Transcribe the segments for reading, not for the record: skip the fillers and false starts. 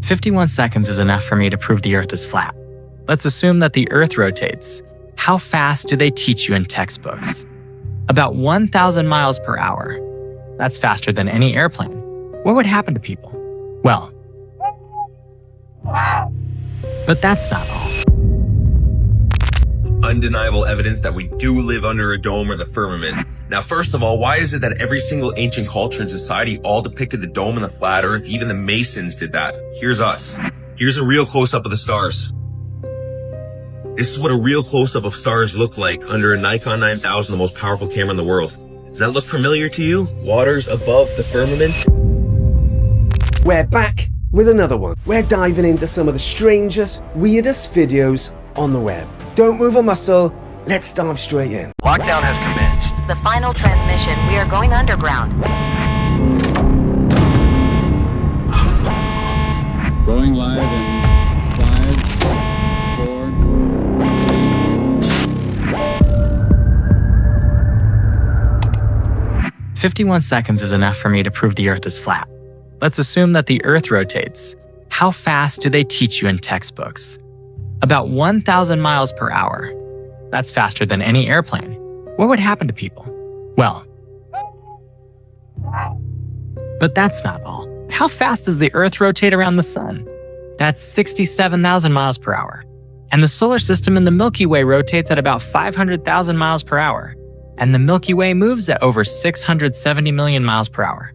51 seconds is enough for me to prove the Earth is flat. Let's assume that the Earth rotates. How fast do they teach you in textbooks? About 1,000 miles per hour. That's faster than any airplane. What would happen to people? Well, but that's not all. Undeniable evidence that we do live under a dome or the firmament. Now, first of all, why is it that every single ancient culture and society all depicted the dome and the flat earth? Even the Masons did that. Here's us. Here's a real close-up of the stars. This is what a real close-up of stars look like under a Nikon 9000, the most powerful camera in the world. Does that look familiar to you? Waters above the firmament? We're back with another one. We're diving into some of the strangest, weirdest videos on the web. Don't move a muscle, let's dive straight in. Lockdown has commenced. The final transmission, we are going underground. Going live in 5, 4... 51 seconds is enough for me to prove the Earth is flat. Let's assume that the Earth rotates. How fast do they teach you in textbooks? About 1,000 miles per hour. That's faster than any airplane. What would happen to people? Well, but that's not all. How fast does the Earth rotate around the sun? That's 67,000 miles per hour. And the solar system in the Milky Way rotates at about 500,000 miles per hour. And the Milky Way moves at over 670 million miles per hour.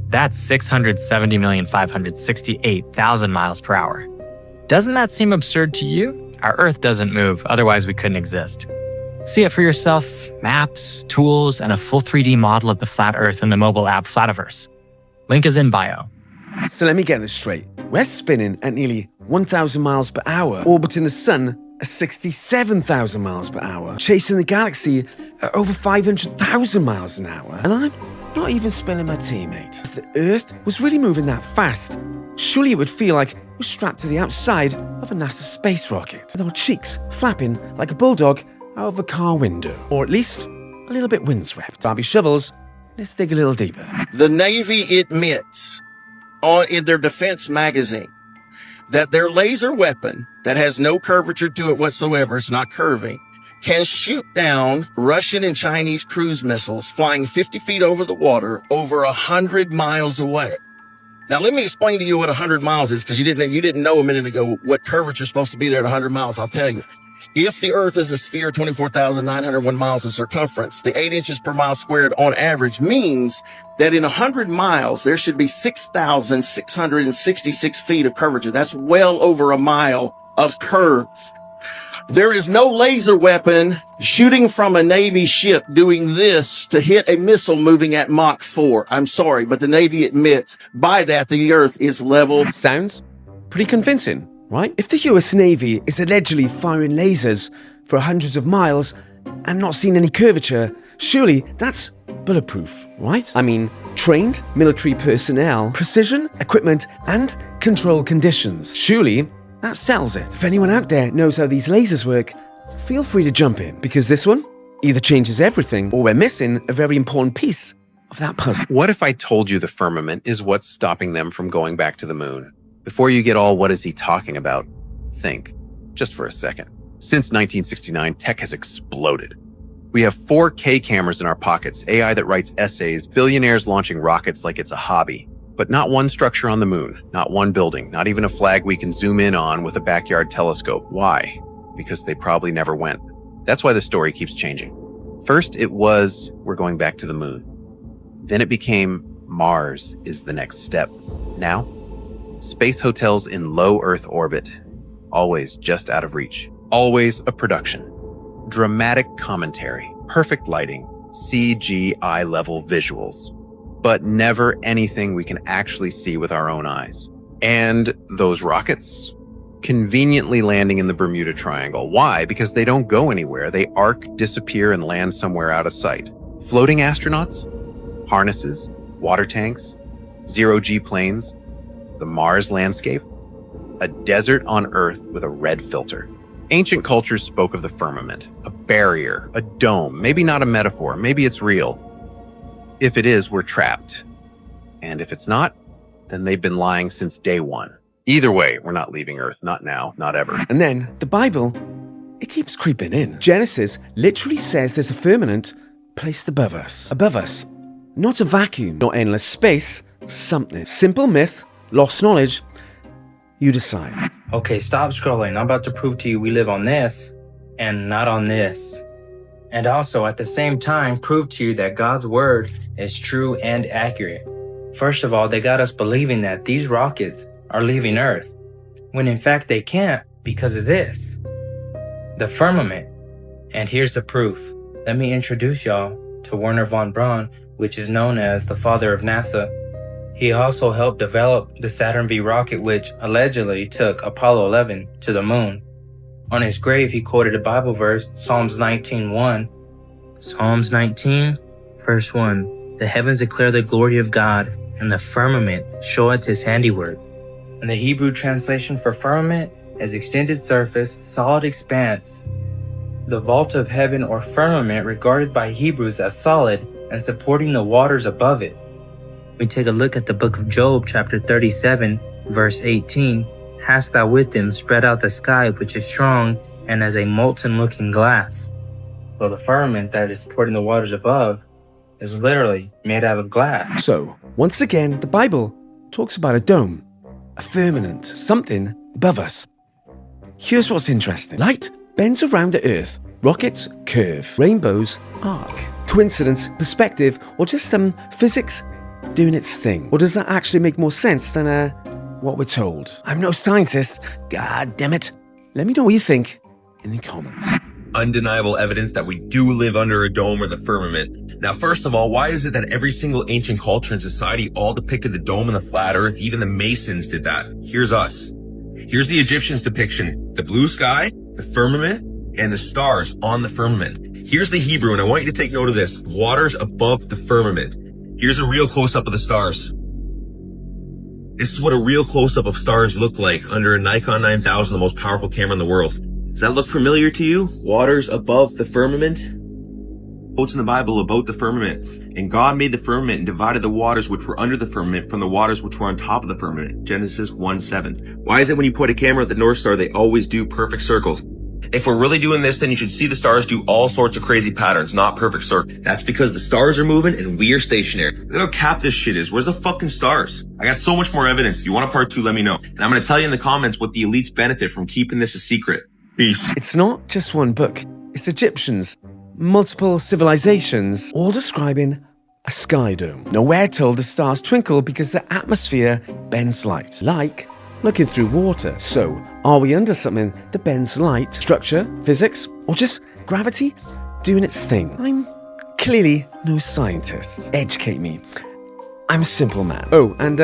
That's 670,568,000 miles per hour. Doesn't that seem absurd to you? Our Earth doesn't move, otherwise we couldn't exist. See it for yourself, maps, tools, and a full 3D model of the flat Earth in the mobile app Flativerse. Link is in bio. So let me get this straight. We're spinning at nearly 1,000 miles per hour, orbiting the sun at 67,000 miles per hour, chasing the galaxy at over 500,000 miles an hour. And I'm not even spilling my tea, mate. If the Earth was really moving that fast, surely it would feel like we're strapped to the outside of a NASA space rocket, with our cheeks flapping like a bulldog out of a car window. Or at least a little bit windswept. Barbie shovels, let's dig a little deeper. The Navy admits in their defense magazine that their laser weapon that has no curvature to it whatsoever, it's not curving, can shoot down Russian and Chinese cruise missiles flying 50 feet over the water over 100 miles away. Now, let me explain to you what 100 miles is, because you didn't know a minute ago what curvature is supposed to be there at 100 miles. I'll tell you. If the Earth is a sphere 24,901 miles in circumference, the 8 inches per mile squared on average means that in 100 miles, there should be 6,666 feet of curvature. That's well over a mile of curve. There is no laser weapon shooting from a Navy ship doing this to hit a missile moving at Mach 4. I'm sorry, but the Navy admits by that the Earth is level. Sounds pretty convincing, right? If the US Navy is allegedly firing lasers for hundreds of miles and not seeing any curvature, surely that's bulletproof, right? I mean, trained military personnel, precision, equipment, and control conditions. Surely that sells it. If anyone out there knows how these lasers work, feel free to jump in, because this one either changes everything or we're missing a very important piece of that puzzle. What if I told you the firmament is what's stopping them from going back to the moon? Before you get all what is he talking about, think just for a second. Since 1969, tech has exploded. We have 4K cameras in our pockets, AI that writes essays, billionaires launching rockets like it's a hobby. But not one structure on the moon, not one building, not even a flag we can zoom in on with a backyard telescope. Why? Because they probably never went. That's why the story keeps changing. First, it was, we're going back to the moon. Then it became, Mars is the next step. Now, space hotels in low Earth orbit. Always just out of reach. Always a production. Dramatic commentary, perfect lighting, CGI level visuals. But never anything we can actually see with our own eyes. And those rockets? Conveniently landing in the Bermuda Triangle. Why? Because they don't go anywhere. They arc, disappear, and land somewhere out of sight. Floating astronauts? Harnesses? Water tanks? Zero-G planes? The Mars landscape? A desert on Earth with a red filter. Ancient cultures spoke of the firmament, a barrier, a dome, maybe not a metaphor, maybe it's real. If it is, we're trapped. And if it's not, then they've been lying since day one. Either way, we're not leaving Earth. Not now, not ever. And then the Bible, it keeps creeping in. Genesis literally says there's a firmament placed above us. Above us. Not a vacuum, not endless space, something. Simple myth, lost knowledge. You decide. Okay, stop scrolling. I'm about to prove to you we live on this and not on this. And also, at the same time, prove to you that God's word is true and accurate. First of all, they got us believing that these rockets are leaving Earth, when in fact they can't because of this. The firmament. And here's the proof. Let me introduce y'all to Wernher von Braun, which is known as the father of NASA. He also helped develop the Saturn V rocket, which allegedly took Apollo 11 to the moon. On his grave, he quoted a Bible verse, Psalms 19:1. Psalms 19, verse 1. The heavens declare the glory of God, and the firmament showeth his handiwork. And the Hebrew translation for firmament is extended surface, solid expanse. The vault of heaven or firmament regarded by Hebrews as solid and supporting the waters above it. We take a look at the book of Job, chapter 37, verse 18. Hast thou with them spread out the sky, which is strong, and as a molten-looking glass. So the firmament that is supporting the waters above is literally made out of glass. So, once again, the Bible talks about a dome, a firmament, something above us. Here's what's interesting. Light bends around the Earth. Rockets curve. Rainbows arc. Coincidence, perspective, or just physics doing its thing? Or does that actually make more sense than what we're told? I'm no scientist. God damn it. Let me know what you think in the comments. Undeniable evidence that we do live under a dome or the firmament. Now, first of all, why is it that every single ancient culture and society all depicted the dome and the flat earth? Even the Masons did that. Here's us. Here's the Egyptians' depiction. The blue sky, the firmament, and the stars on the firmament. Here's the Hebrew, and I want you to take note of this. Waters above the firmament. Here's a real close-up of the stars. This is what a real close-up of stars look like under a Nikon 9000, the most powerful camera in the world. Does that look familiar to you? Waters above the firmament? Quotes in the Bible about the firmament. And God made the firmament and divided the waters which were under the firmament from the waters which were on top of the firmament. Genesis 1:7. Why is it when you point a camera at the North Star, they always do perfect circles? If we're really doing this, then you should see the stars do all sorts of crazy patterns, not perfect circles. That's because the stars are moving and we are stationary. Look how cap this shit is. Where's the fucking stars? I got so much more evidence. If you want a part 2, let me know. And I'm going to tell you in the comments what the elites benefit from keeping this a secret. Peace. It's not just one book. It's Egyptians, multiple civilizations, all describing a sky dome. Nowhere told the stars twinkle because the atmosphere bends light, like looking through water. So, are we under something that bends light, structure, physics, or just gravity doing its thing? I'm clearly no scientist. Educate me. I'm a simple man. Oh, and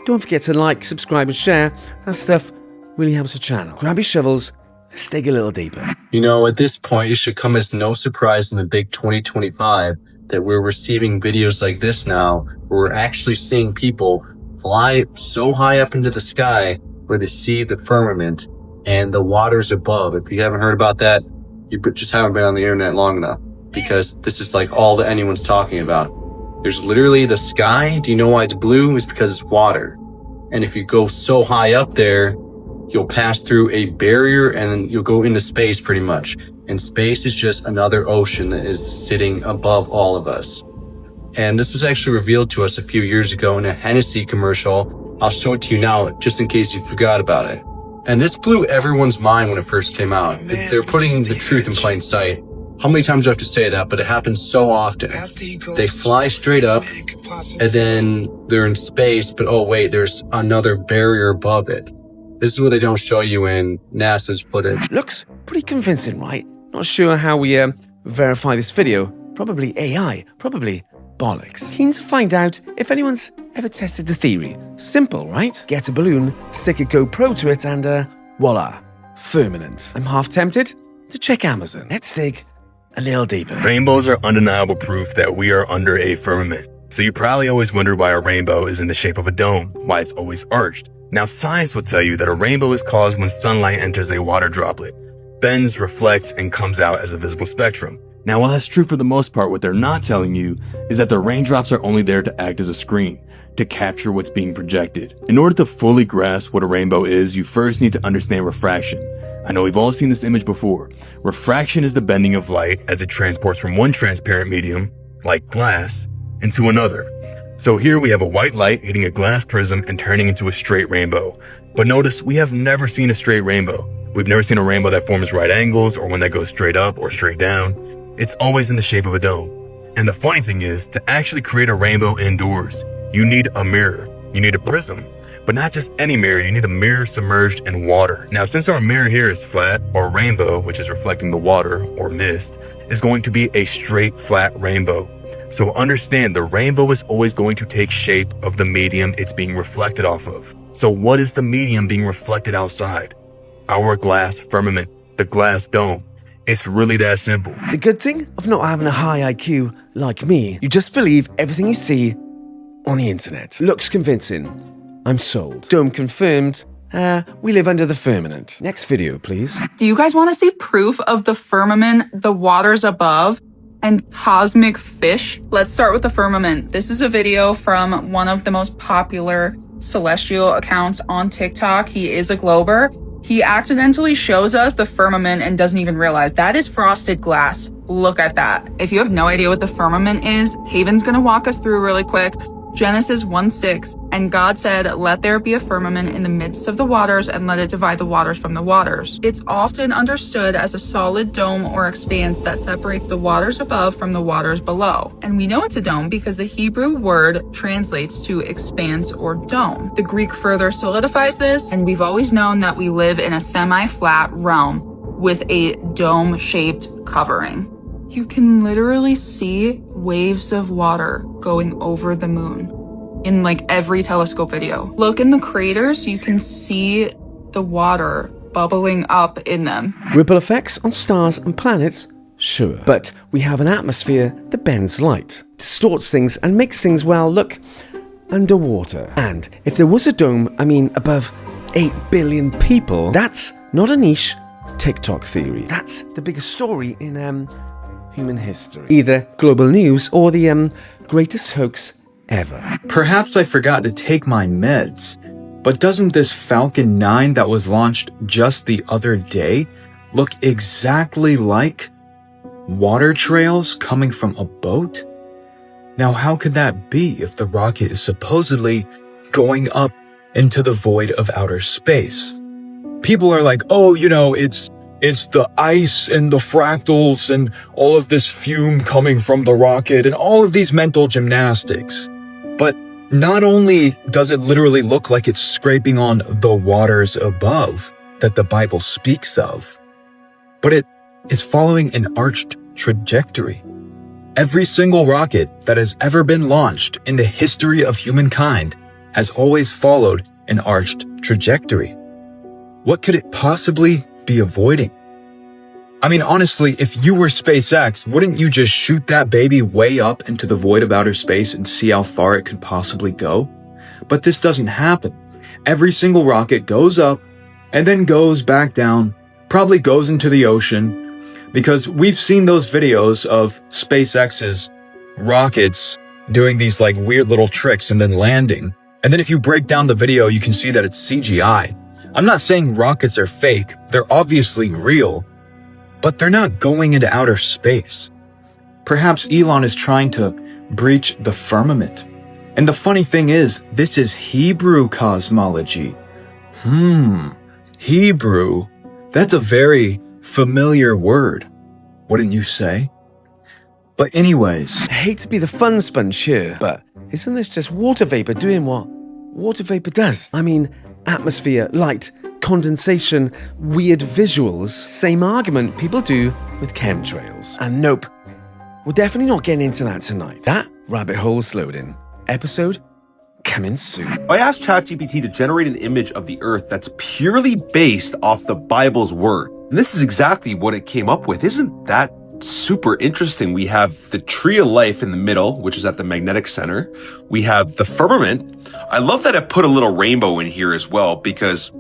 don't forget to like, subscribe, and share. That stuff really helps the channel. Grab your shovels. Let's dig a little deeper. You know, at this point, it should come as no surprise in the big 2025 that we're receiving videos like this now, where we're actually seeing people fly so high up into the sky where they see the firmament and the waters above. If you haven't heard about that, you just haven't been on the internet long enough, because this is like all that anyone's talking about. There's literally the sky. Do you know why it's blue? It's because it's water. And if you go so high up there, you'll pass through a barrier and then you'll go into space pretty much. And space is just another ocean that is sitting above all of us. And this was actually revealed to us a few years ago in a Hennessy commercial. I'll show it to you now just in case you forgot about it. And this blew everyone's mind when it first came out. They're putting the truth in plain sight. How many times do I have to say that? But it happens so often. They fly straight up and then they're in space, but oh wait, there's another barrier above it. This is what they don't show you in NASA's footage. Looks pretty convincing, right? Not sure how we verify this video. Probably AI, probably bollocks. Keen to find out if anyone's ever tested the theory. Simple, right? Get a balloon, stick a GoPro to it, and voila, firmament. I'm half tempted to check Amazon. Let's dig a little deeper. Rainbows are undeniable proof that we are under a firmament. So you probably always wonder why a rainbow is in the shape of a dome, why it's always arched. Now science will tell you that a rainbow is caused when sunlight enters a water droplet, bends, reflects, and comes out as a visible spectrum. Now, while that's true for the most part, what they're not telling you is that the raindrops are only there to act as a screen, to capture what's being projected. In order to fully grasp what a rainbow is, you first need to understand refraction. I know we've all seen this image before. Refraction is the bending of light as it transports from one transparent medium, like glass, into another. So here we have a white light hitting a glass prism and turning into a straight rainbow. But notice, we have never seen a straight rainbow. We've never seen a rainbow that forms right angles or one that goes straight up or straight down. It's always in the shape of a dome. And the funny thing is, to actually create a rainbow indoors, you need a mirror. You need a prism. But not just any mirror, you need a mirror submerged in water. Now, since our mirror here is flat, our rainbow, which is reflecting the water or mist, is going to be a straight, flat rainbow. So understand, the rainbow is always going to take shape of the medium it's being reflected off of. So what is the medium being reflected outside? Our glass firmament, the glass dome. It's really that simple. The good thing of not having a high IQ like me, you just believe everything you see on the internet. Looks convincing. I'm sold. Dome confirmed. We live under the firmament. Next video, please. Do you guys want to see proof of the firmament, the waters above, and cosmic fish? Let's start with the firmament. This is a video from one of the most popular celestial accounts on TikTok. He is a glober. He accidentally shows us the firmament and doesn't even realize that is frosted glass. Look at that. If you have no idea what the firmament is, Haven's gonna walk us through really quick. Genesis 1:6, and God said, "Let there be a firmament in the midst of the waters, and let it divide the waters from the waters." It's often understood as a solid dome or expanse that separates the waters above from the waters below. And we know it's a dome because the Hebrew word translates to expanse or dome. The Greek further solidifies this, and we've always known that we live in a semi-flat realm with a dome-shaped covering. You can literally see waves of water going over the moon in like every telescope video. Look in the craters, you can see the water bubbling up in them. Ripple effects on stars and planets? Sure. But we have an atmosphere that bends light, distorts things, and makes things, well, look underwater. And if there was a dome, above 8 billion people, that's not a niche TikTok theory. That's the biggest story in, human history. Either global news or the greatest hoax ever. Perhaps I forgot to take my meds, but doesn't this Falcon 9 that was launched just the other day look exactly like water trails coming from a boat? Now, how could that be if the rocket is supposedly going up into the void of outer space? People are like, oh, it's the ice and the fractals and all of this fume coming from the rocket and all of these mental gymnastics. But not only does it literally look like it's scraping on the waters above that the Bible speaks of, but it's following an arched trajectory. Every single rocket that has ever been launched in the history of humankind has always followed an arched trajectory. What could it possibly be avoiding? Honestly, if you were SpaceX, wouldn't you just shoot that baby way up into the void of outer space and see how far it could possibly go? But this doesn't happen. Every single rocket goes up and then goes back down, probably goes into the ocean, because we've seen those videos of SpaceX's rockets doing these like weird little tricks and then landing. And then if you break down the video, you can see that it's CGI. I'm not saying rockets are fake. They're obviously real, but they're not going into outer space. Perhaps Elon is trying to breach the firmament. And the funny thing is, this is Hebrew cosmology. Hebrew. That's a very familiar word, wouldn't you say? But anyways. I hate to be the fun sponge here, but isn't this just water vapor doing what water vapor does? Atmosphere, light, condensation, weird visuals. Same argument people do with chemtrails. And nope, we're definitely not getting into that tonight. That rabbit hole's loading. Episode coming soon. I asked ChatGPT to generate an image of the Earth that's purely based off the Bible's word. And this is exactly what it came up with. Isn't that super interesting? We have the tree of life in the middle, which is at the magnetic center. We have the firmament. I love that it put a little rainbow in here as well, because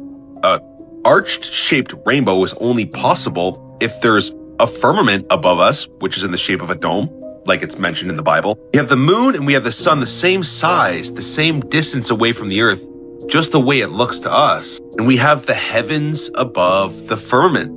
a arched shaped rainbow is only possible if there's a firmament above us, which is in the shape of a dome, like it's mentioned in the Bible. You have the moon and we have the sun the same size, the same distance away from the earth, just the way it looks to us. And we have the heavens above the firmament.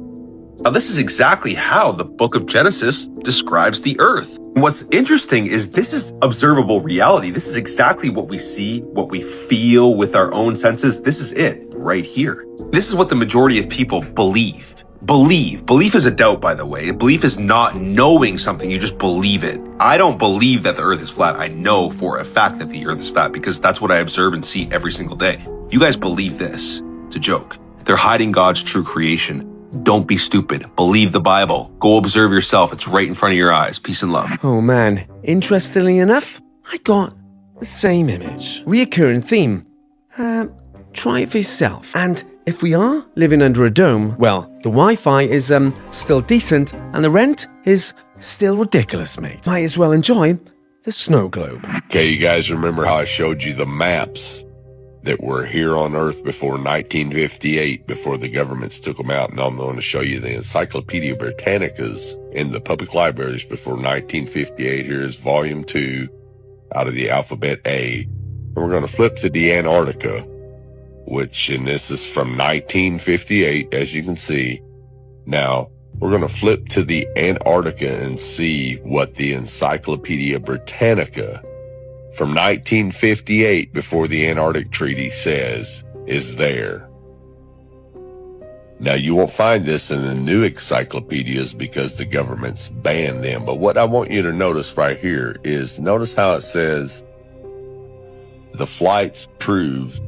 Now, this is exactly how the book of Genesis describes the earth. What's interesting is this is observable reality. This is exactly what we see, what we feel with our own senses. This is it right here. This is what the majority of people believe. Belief is a doubt, by the way. Belief is not knowing something, you just believe it. I don't believe that the earth is flat. I know for a fact that the earth is flat because that's what I observe and see every single day. You guys believe this. It's a joke. They're hiding God's true creation. Don't be stupid. Believe the Bible. Go observe yourself. It's right in front of your eyes. Peace and love. Oh man, interestingly enough, I got the same image. Reoccurring theme. Try it for yourself. And if we are living under a dome, well, the Wi-Fi is still decent and the rent is still ridiculous, mate. Might as well enjoy the snow globe. Okay, you guys remember how I showed you the maps that were here on Earth before 1958, before the governments took them out? And I'm going to show you the Encyclopedia Britannicas in the public libraries before 1958. Here's volume 2 out of the alphabet A. And we're going to flip to the Antarctica, and this is from 1958, as you can see. Now, we're going to flip to the Antarctica and see what the Encyclopedia Britannica from 1958, before the Antarctic Treaty, says is there. Now, you won't find this in the new encyclopedias because the government's banned them. But what I want you to notice right here is, notice how it says the flights proved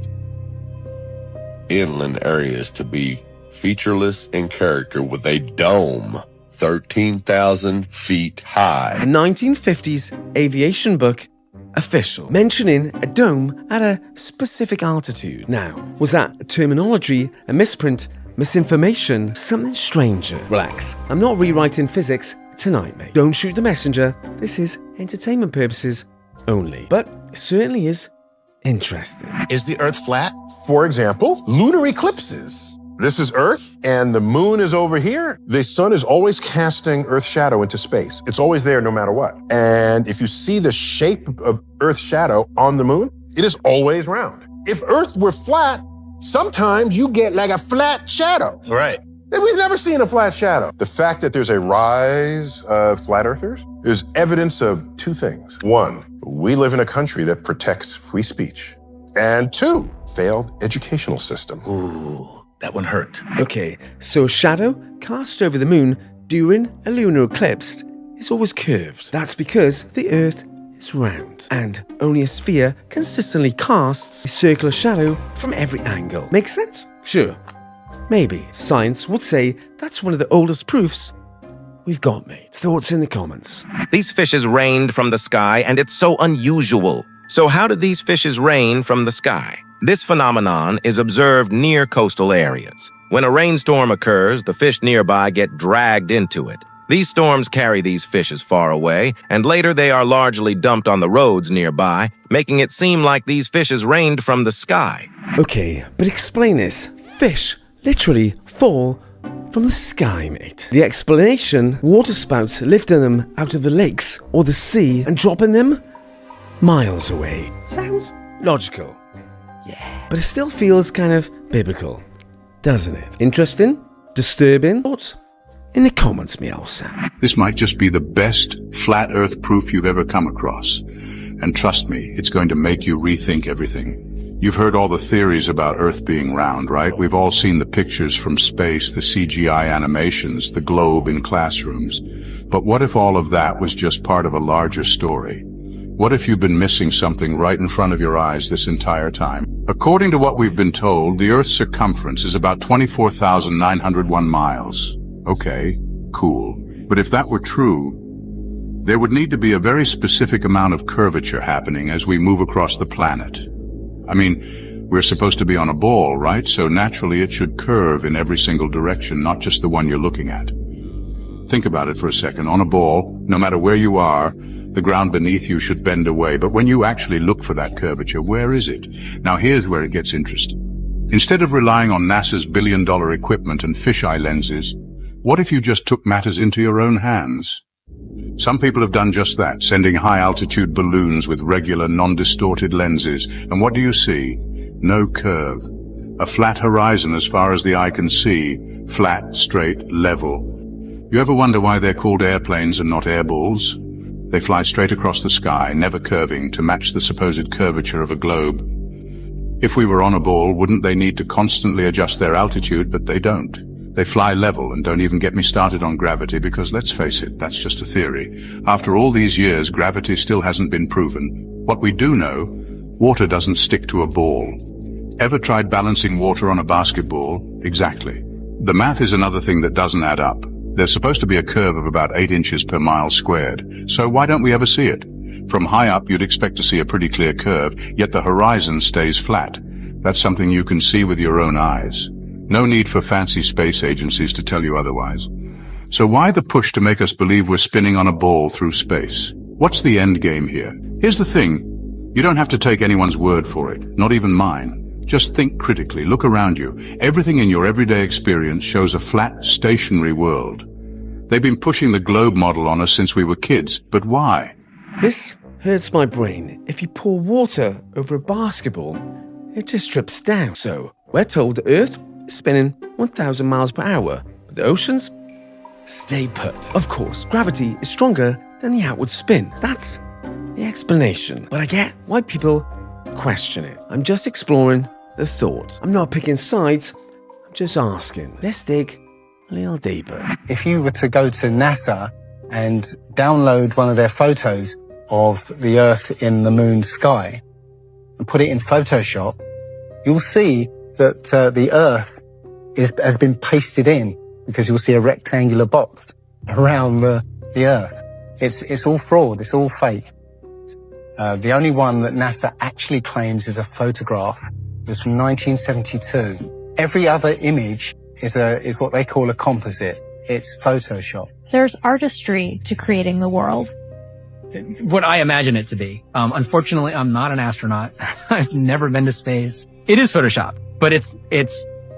inland areas to be featureless in character with a dome 13,000 feet high. A 1950s aviation book, official, mentioning a dome at a specific altitude. Now, was that a terminology, a misprint, misinformation, something stranger? Relax, I'm not rewriting physics tonight, mate. Don't shoot the messenger. This is entertainment purposes only. But it certainly is interesting. Is the Earth flat? For example, lunar eclipses. This is Earth, and the moon is over here. The sun is always casting Earth's shadow into space. It's always there no matter what. And if you see the shape of Earth's shadow on the moon, it is always round. If Earth were flat, sometimes you get like a flat shadow. Right. And we've never seen a flat shadow. The fact that there's a rise of flat earthers is evidence of two things. One, we live in a country that protects free speech. And two, failed educational system. Ooh, that one hurt. Okay, so a shadow cast over the moon during a lunar eclipse is always curved. That's because the Earth is round, and only a sphere consistently casts a circular shadow from every angle. Make sense? Sure. Maybe. Science would say that's one of the oldest proofs we've got, mate. Thoughts in the comments. These fishes rained from the sky, and it's so unusual. So how did these fishes rain from the sky? This phenomenon is observed near coastal areas. When a rainstorm occurs, the fish nearby get dragged into it. These storms carry these fishes far away, and later they are largely dumped on the roads nearby, making it seem like these fishes rained from the sky. Okay, but explain this. Fish literally fall from the sky, mate. The explanation, waterspouts lifting them out of the lakes or the sea and dropping them miles away. Sounds logical. Yeah. But it still feels kind of biblical, doesn't it? Interesting? Disturbing? Thoughts? In the comments, me old Sam. This might just be the best flat earth proof you've ever come across. And trust me, it's going to make you rethink everything. You've heard all the theories about Earth being round, right? We've all seen the pictures from space, the CGI animations, the globe in classrooms. But what if all of that was just part of a larger story? What if you've been missing something right in front of your eyes this entire time? According to what we've been told, the Earth's circumference is about 24,901 miles. Okay, cool. But if that were true, there would need to be a very specific amount of curvature happening as we move across the planet. I mean, we're supposed to be on a ball, right? So naturally it should curve in every single direction, not just the one you're looking at. Think about it for a second. On a ball, no matter where you are, the ground beneath you should bend away. But when you actually look for that curvature, where is it? Now here's where it gets interesting. Instead of relying on NASA's billion-dollar equipment and fisheye lenses, What if you just took matters into your own hands? Some people have done just that, sending high-altitude balloons with regular, non-distorted lenses. And what do you see? No curve. A flat horizon as far as the eye can see. Flat, straight, level. You ever wonder why they're called airplanes and not airballs? They fly straight across the sky, never curving, to match the supposed curvature of a globe. If we were on a ball, wouldn't they need to constantly adjust their altitude? But they don't. They fly level, and don't even get me started on gravity, because let's face it, that's just a theory. After all these years, gravity still hasn't been proven. What we do know, water doesn't stick to a ball. Ever tried balancing water on a basketball? Exactly. The math is another thing that doesn't add up. There's supposed to be a curve of about 8 inches per mile squared. So why don't we ever see it? From high up, you'd expect to see a pretty clear curve, yet the horizon stays flat. That's something you can see with your own eyes. No need for fancy space agencies to tell you otherwise. So why the push to make us believe we're spinning on a ball through space? What's the end game here? Here's the thing. You don't have to take anyone's word for it, not even mine. Just think critically, look around you. Everything in your everyday experience shows a flat, stationary world. They've been pushing the globe model on us since we were kids, but why? This hurts my brain. If you pour water over a basketball, it just drips down. So, we're told the Earth is spinning 1,000 miles per hour, but the oceans stay put. Of course, gravity is stronger than the outward spin. That's the explanation. But I get why people question it. I'm just exploring the thought. I'm not picking sides, I'm just asking. Let's dig a little deeper. If you were to go to NASA and download one of their photos of the Earth in the moon's sky and put it in Photoshop, you'll see that the Earth has been pasted in, because you'll see a rectangular box around the Earth. It's all fraud, it's all fake. The only one that NASA actually claims is a photograph was from 1972. Every other image is what they call a composite. It's Photoshop. There's artistry to creating the world. What I imagine it to be. Unfortunately, I'm not an astronaut. I've never been to space. It is Photoshop, but it's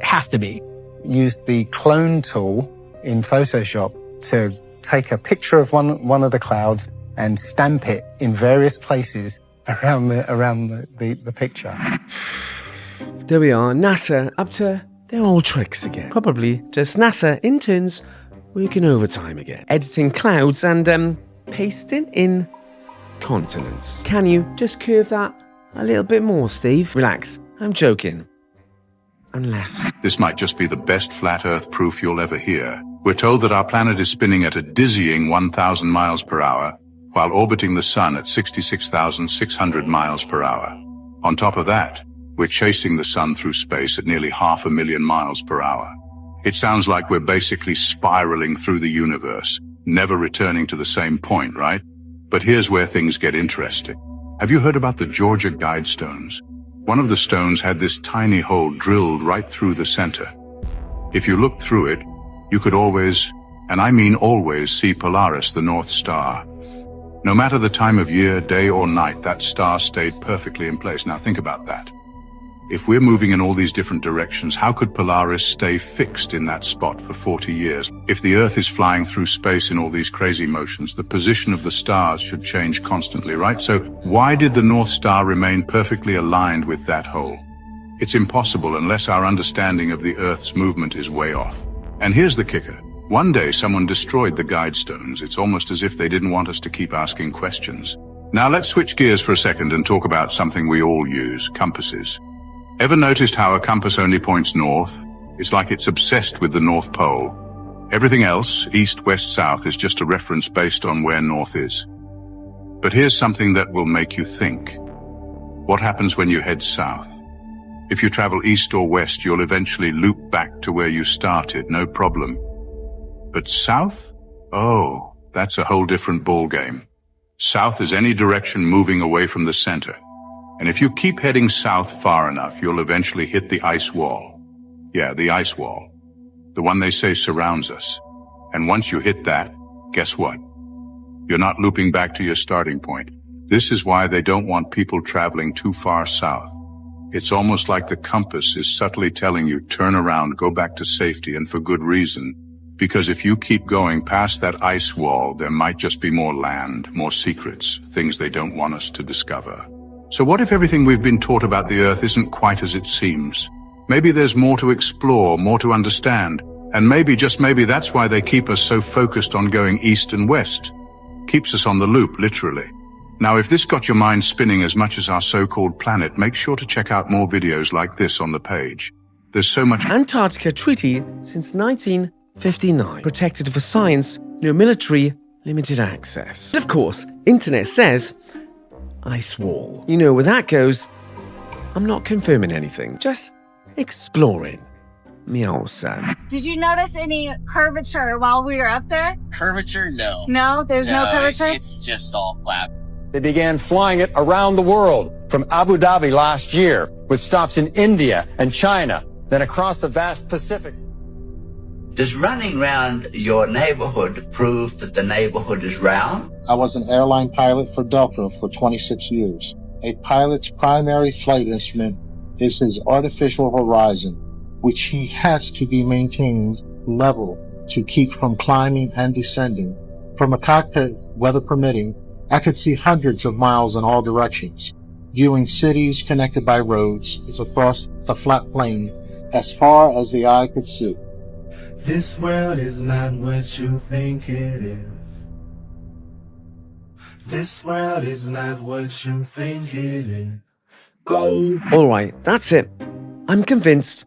has to be. Use the clone tool in Photoshop to take a picture of one of the clouds and stamp it in various places around the picture. There we are, NASA up to their old tricks again. Probably just NASA interns working overtime again, editing clouds and pasting in continents. Can you just curve that a little bit more, Steve? Relax, I'm joking. Unless... This might just be the best flat Earth proof you'll ever hear. We're told that our planet is spinning at a dizzying 1,000 miles per hour, while orbiting the sun at 66,600 miles per hour. On top of that, we're chasing the sun through space at nearly 500,000 miles per hour. It sounds like we're basically spiraling through the universe, never returning to the same point, right? But here's where things get interesting. Have you heard about the Georgia Guidestones? One of the stones had this tiny hole drilled right through the center. If you looked through it, you could always, and I mean always, see Polaris, the North Star. No matter the time of year, day or night, that star stayed perfectly in place. Now think about that. If we're moving in all these different directions, how could Polaris stay fixed in that spot for 40 years? If the Earth is flying through space in all these crazy motions, the position of the stars should change constantly, right? So why did the North Star remain perfectly aligned with that hole? It's impossible unless our understanding of the Earth's movement is way off. And here's the kicker. One day someone destroyed the Guidestones. It's almost as if they didn't want us to keep asking questions. Now let's switch gears for a second and talk about something we all use, compasses. Ever noticed how a compass only points north? It's like it's obsessed with the North Pole. Everything else, east, west, south, is just a reference based on where north is. But here's something that will make you think. What happens when you head south? If you travel east or west, you'll eventually loop back to where you started, no problem. But south? Oh, that's a whole different ballgame. South is any direction moving away from the center. And if you keep heading south far enough, you'll eventually hit the ice wall. Yeah, the ice wall. The one they say surrounds us. And once you hit that, guess what? You're not looping back to your starting point. This is why they don't want people traveling too far south. It's almost like the compass is subtly telling you, turn around, go back to safety, and for good reason. Because if you keep going past that ice wall, there might just be more land, more secrets, things they don't want us to discover. So what if everything we've been taught about the Earth isn't quite as it seems? Maybe there's more to explore, more to understand, and maybe, just maybe, that's why they keep us so focused on going east and west. Keeps us on the loop, literally. Now, if this got your mind spinning as much as our so-called planet, make sure to check out more videos like this on the page. There's so much— Antarctica Treaty since 1959. Protected for science, no military, limited access. Of course, internet says ice wall. You know where that goes. I'm not confirming anything, just exploring. Meow-san. Did you notice any curvature while we were up there? Curvature? No. No, there's no curvature? It's just all flat. They began flying it around the world, from Abu Dhabi last year, with stops in India and China, then across the vast Pacific. Does running around your neighborhood prove that the neighborhood is round? I was an airline pilot for Delta for 26 years. A pilot's primary flight instrument is his artificial horizon, which he has to be maintained level to keep from climbing and descending. From a cockpit, weather permitting, I could see hundreds of miles in all directions, viewing cities connected by roads across the flat plain as far as the eye could see. This world is not what you think it is. This world is not what you think it is. Go. Alright, that's it. I'm convinced.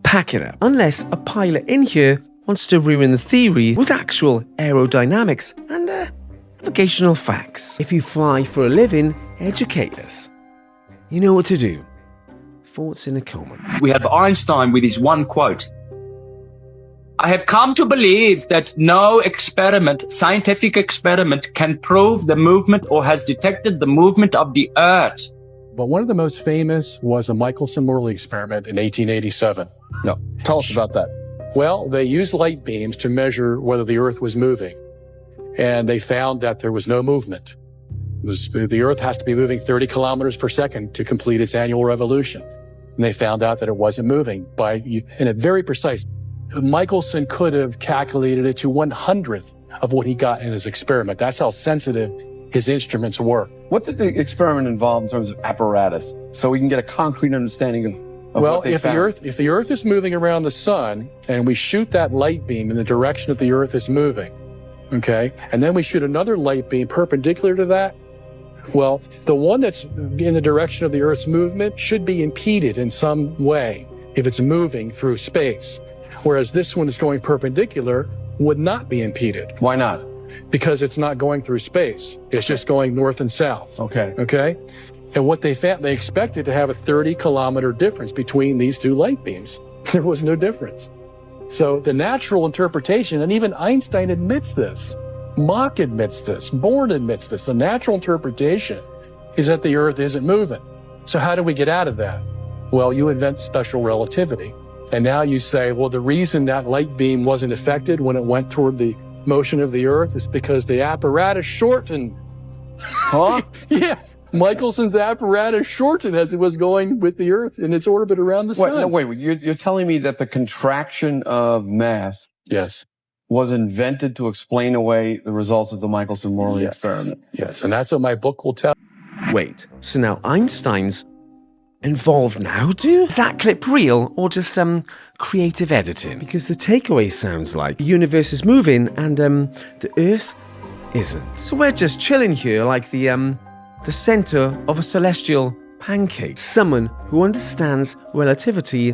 Pack it up. Unless a pilot in here wants to ruin the theory with actual aerodynamics and navigational facts. If you fly for a living, educate us. You know what to do. Thoughts in the comments. We have Einstein with his one quote. I have come to believe that no experiment, scientific experiment, can prove the movement or has detected the movement of the Earth. But one of the most famous was the Michelson-Morley experiment in 1887. No, tell us about that. Well, they used light beams to measure whether the Earth was moving. And they found that there was no movement. The Earth has to be moving 30 kilometers per second to complete its annual revolution. And they found out that it wasn't moving in a very precise. Michelson could have calculated it to 1/100th of what he got in his experiment. That's how sensitive his instruments were. What did the experiment involve in terms of apparatus? So we can get a concrete understanding of well, what they if found. if the Earth is moving around the sun and we shoot that light beam in the direction that the Earth is moving, okay, and then we shoot another light beam perpendicular to that, well, the one that's in the direction of the Earth's movement should be impeded in some way if it's moving through space. Whereas this one is going perpendicular would not be impeded. Why not? Because it's not going through space. It's just going north and south. Okay. Okay? And what they found, they expected to have a 30-kilometer difference between these two light beams. There was no difference. So the natural interpretation, and even Einstein admits this, Mach admits this, Born admits this, the natural interpretation is that the Earth isn't moving. So how do we get out of that? Well, you invent special relativity. And now you say, well, the reason that light beam wasn't affected when it went toward the motion of the Earth is because the apparatus shortened. Huh? Yeah. Michelson's apparatus shortened as it was going with the Earth in its orbit around the sun. Wait, you're telling me that the contraction of mass was invented to explain away the results of the Michelson-Morley experiment? Yes, and that's what my book will tell. Wait, so now Einstein's involved now, too? Is that clip real or just creative editing? Because the takeaway sounds like the universe is moving and the Earth isn't. So we're just chilling here like the center of a celestial pancake. Someone who understands relativity,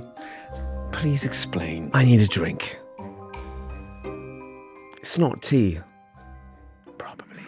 please explain. I need a drink. It's not tea.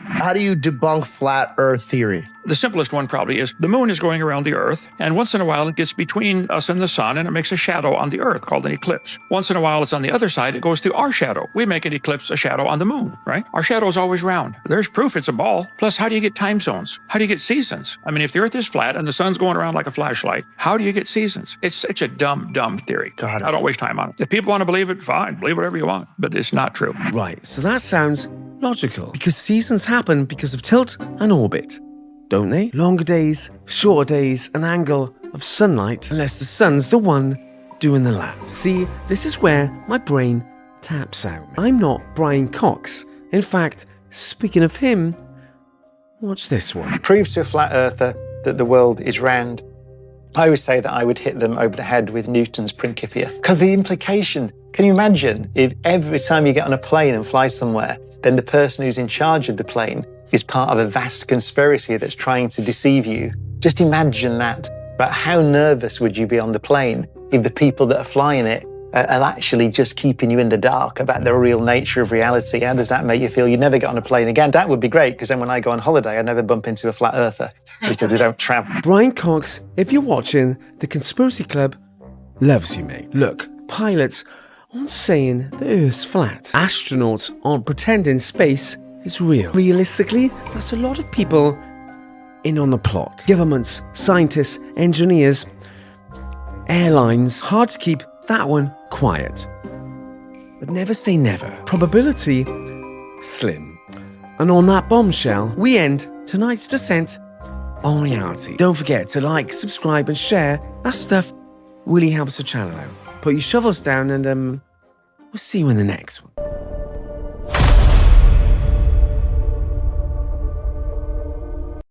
How do you debunk flat Earth theory? The simplest one probably is the moon is going around the Earth, and once in a while it gets between us and the sun, and it makes a shadow on the Earth called an eclipse. Once in a while it's on the other side, it goes through our shadow. We make an eclipse, a shadow on the moon, right? Our shadow is always round. There's proof it's a ball. Plus, how do you get time zones? How do you get seasons? I mean, if the Earth is flat and the sun's going around like a flashlight, how do you get seasons? It's such a dumb theory. I don't waste time on it. If people want to believe it, fine, believe whatever you want, but it's not true. Right, so that sounds logical. Because seasons happen because of tilt and orbit, don't they? Longer days, shorter days, an angle of sunlight, unless the sun's the one doing the lap. See, this is where my brain taps out. I'm not Brian Cox. In fact, speaking of him, watch this one. Prove to a flat earther that the world is round. I always say that I would hit them over the head with Newton's Principia. Because the implication, can you imagine if every time you get on a plane and fly somewhere, then the person who's in charge of the plane is part of a vast conspiracy that's trying to deceive you? Just imagine that. But how nervous would you be on the plane if the people that are flying it are actually just keeping you in the dark about the real nature of reality? How does that make you feel? You'd never get on a plane again. That would be great, because then when I go on holiday, I never bump into a flat earther because they don't travel. Brian Cox, if you're watching, the Conspiracy Club loves you, mate. Look, pilots aren't saying the Earth's flat. Astronauts aren't pretending space is real. Realistically, that's a lot of people in on the plot. Governments, scientists, engineers, airlines. Hard to keep that one quiet. But never say never. Probability slim. And on that bombshell, we end tonight's descent on reality. Don't forget to like, subscribe, and share. That stuff really helps the channel out. Put your shovels down and we'll see you in the next one.